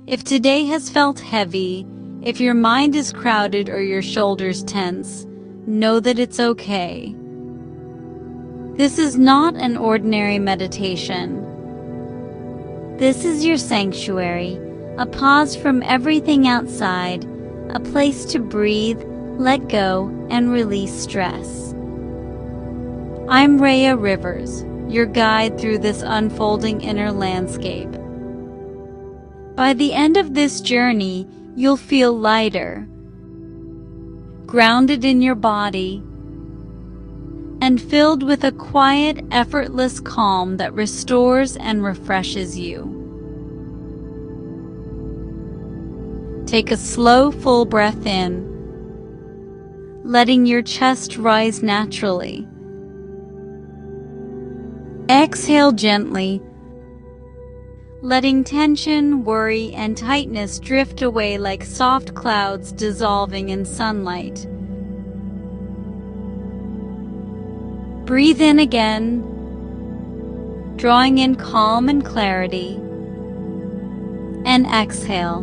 If today has felt heavy, if your mind is crowded or your shoulders tense, know that it's okay. This is not an ordinary meditation. This is your sanctuary, a pause from everything outside, a place to breathe, let go, and release stress. I'm Rhea Rivers, your guide through this unfolding inner landscape. By the end of this journey, you'll feel lighter, grounded in your body, and filled with a quiet, effortless calm that restores and refreshes you. Take a slow, full breath in, letting your chest rise naturally. Exhale gently, letting tension, worry, and tightness drift away like soft clouds dissolving in sunlight. Breathe in again, drawing in calm and clarity, and exhale,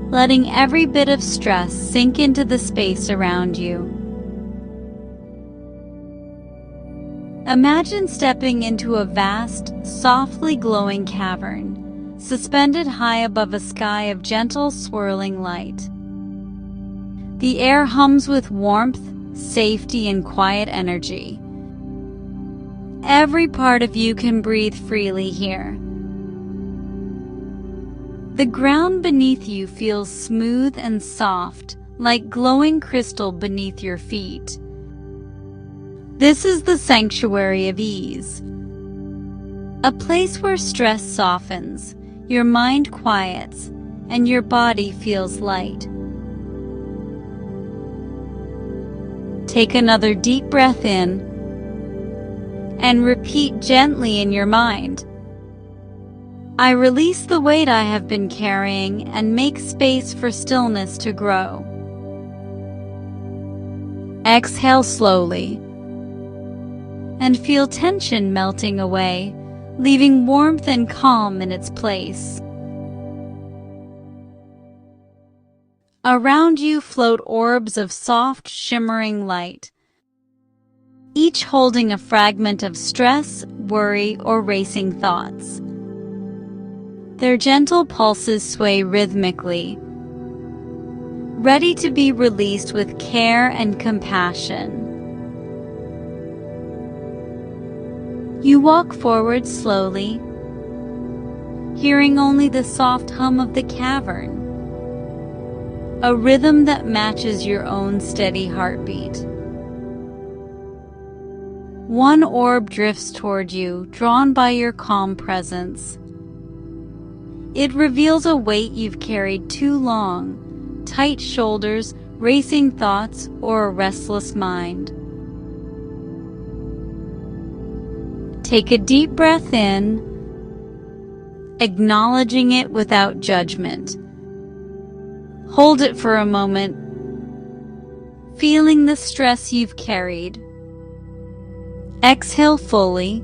letting every bit of stress sink into the space around you. Imagine stepping into a vast, softly glowing cavern, suspended high above a sky of gentle, swirling light. The air hums with warmth, safety, and quiet energy. Every part of you can breathe freely here. The ground beneath you feels smooth and soft, like glowing crystal beneath your feet. This is the sanctuary of ease, a place where stress softens, your mind quiets, and your body feels light. Take another deep breath in, and repeat gently in your mind, I release the weight I have been carrying and make space for stillness to grow. Exhale slowly, and feel tension melting away, leaving warmth and calm in its place. Around you float orbs of soft, shimmering light, each holding a fragment of stress, worry, or racing thoughts. Their gentle pulses sway rhythmically, ready to be released with care and compassion. You walk forward slowly, hearing only the soft hum of the cavern, a rhythm that matches your own steady heartbeat. One orb drifts toward you, drawn by your calm presence. It reveals a weight you've carried too long, tight shoulders, racing thoughts, or a restless mind. Take a deep breath in, acknowledging it without judgment. Hold it for a moment, feeling the stress you've carried. Exhale fully,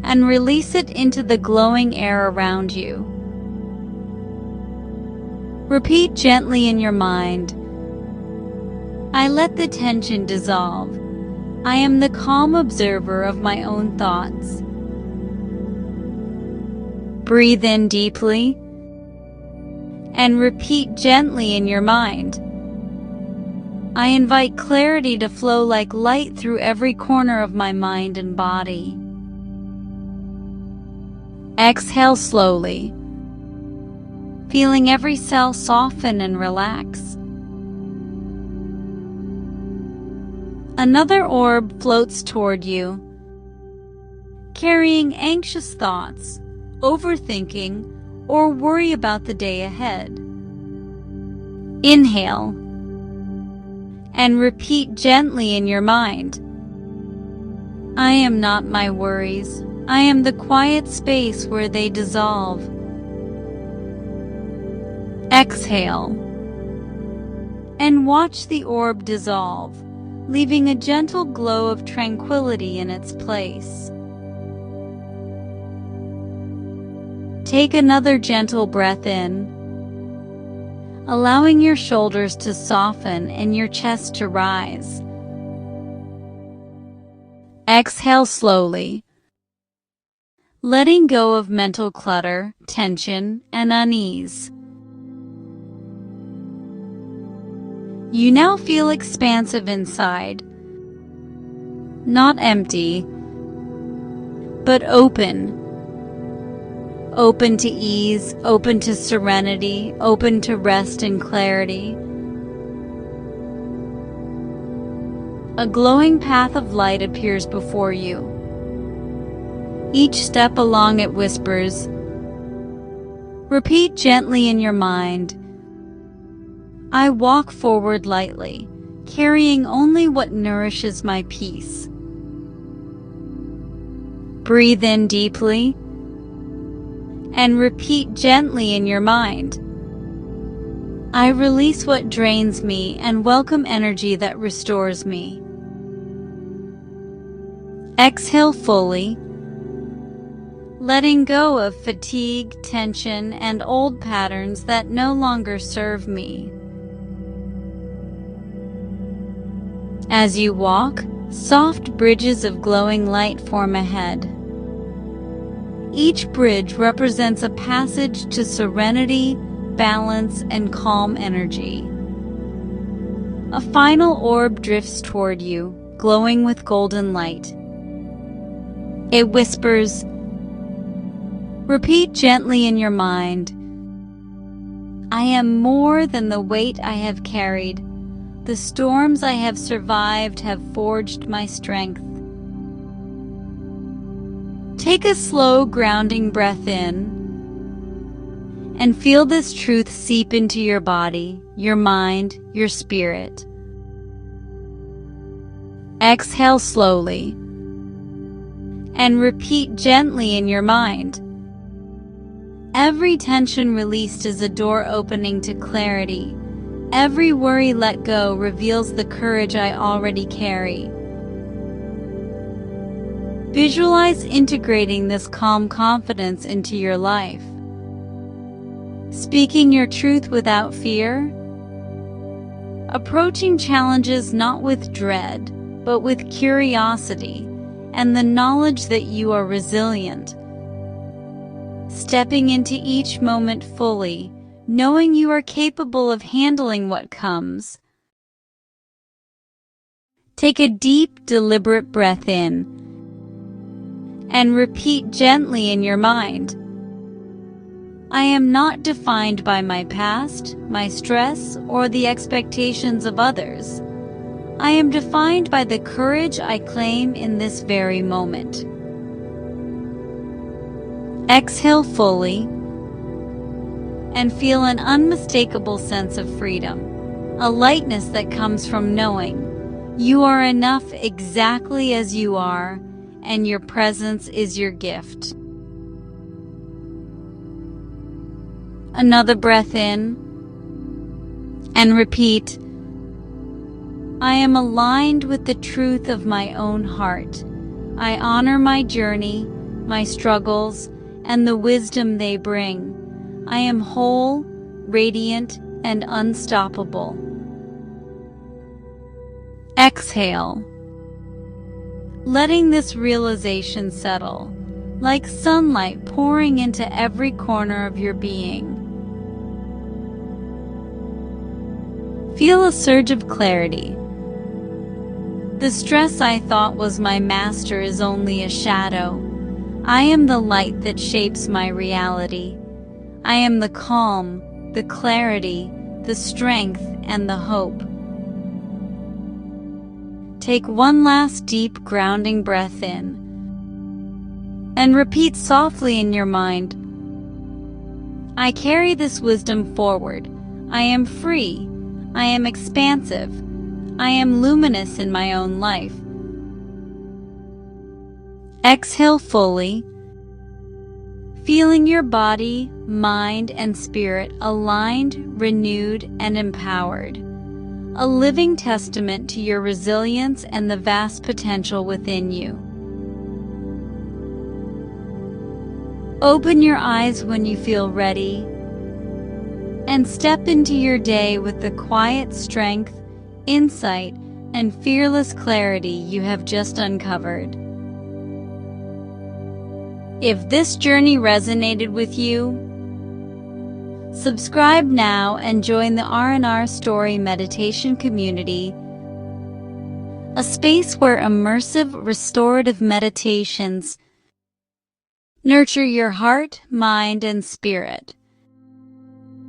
and release it into the glowing air around you. Repeat gently in your mind, I let the tension dissolve. I am the calm observer of my own thoughts. Breathe in deeply, and repeat gently in your mind, I invite clarity to flow like light through every corner of my mind and body. Exhale slowly, feeling every cell soften and relax. Another orb floats toward you, carrying anxious thoughts, overthinking, or worry about the day ahead. Inhale, and repeat gently in your mind, I am not my worries. I am the quiet space where they dissolve. Exhale, and watch the orb dissolve, leaving a gentle glow of tranquility in its place. Take another gentle breath in, allowing your shoulders to soften and your chest to rise. Exhale slowly, letting go of mental clutter, tension, and unease. You now feel expansive inside, not empty, but open. Open to ease, open to serenity, open to rest and clarity. A glowing path of light appears before you. Each step along it whispers. Repeat gently in your mind, I walk forward lightly, carrying only what nourishes my peace. Breathe in deeply and repeat gently in your mind, I release what drains me and welcome energy that restores me. Exhale fully, letting go of fatigue, tension, and old patterns that no longer serve me. As you walk, soft bridges of glowing light form ahead. Each bridge represents a passage to serenity, balance, and calm energy. A final orb drifts toward you, glowing with golden light. It whispers, repeat gently in your mind, I am more than the weight I have carried. The storms I have survived have forged my strength. Take a slow, grounding breath in and feel this truth seep into your body, your mind, your spirit. Exhale slowly and repeat gently in your mind. Every tension released is a door opening to clarity. Every worry let go reveals the courage I already carry. Visualize integrating this calm confidence into your life. Speaking your truth without fear. Approaching challenges not with dread, but with curiosity and the knowledge that you are resilient. Stepping into each moment fully, knowing you are capable of handling what comes. Take a deep, deliberate breath in and repeat gently in your mind, I am not defined by my past, my stress, or the expectations of others. I am defined by the courage I claim in this very moment. Exhale fully and feel an unmistakable sense of freedom, a lightness that comes from knowing you are enough exactly as you are, and your presence is your gift. Another breath in and repeat, I am aligned with the truth of my own heart. I honor my journey, my struggles, and the wisdom they bring. I am whole, radiant, and unstoppable. Exhale, letting this realization settle, like sunlight pouring into every corner of your being. Feel a surge of clarity. The stress I thought was my master is only a shadow. I am the light that shapes my reality. I am the calm, the clarity, the strength, and the hope. Take one last deep, grounding breath in and repeat softly in your mind, I carry this wisdom forward. I am free. I am expansive. I am luminous in my own life. Exhale fully, feeling your body, mind, and spirit aligned, renewed, and empowered. A living testament to your resilience and the vast potential within you. Open your eyes when you feel ready, and step into your day with the quiet strength, insight, and fearless clarity you have just uncovered. If this journey resonated with you, subscribe now and join the R&R Story Meditation community, a space where immersive, restorative meditations nurture your heart, mind, and spirit.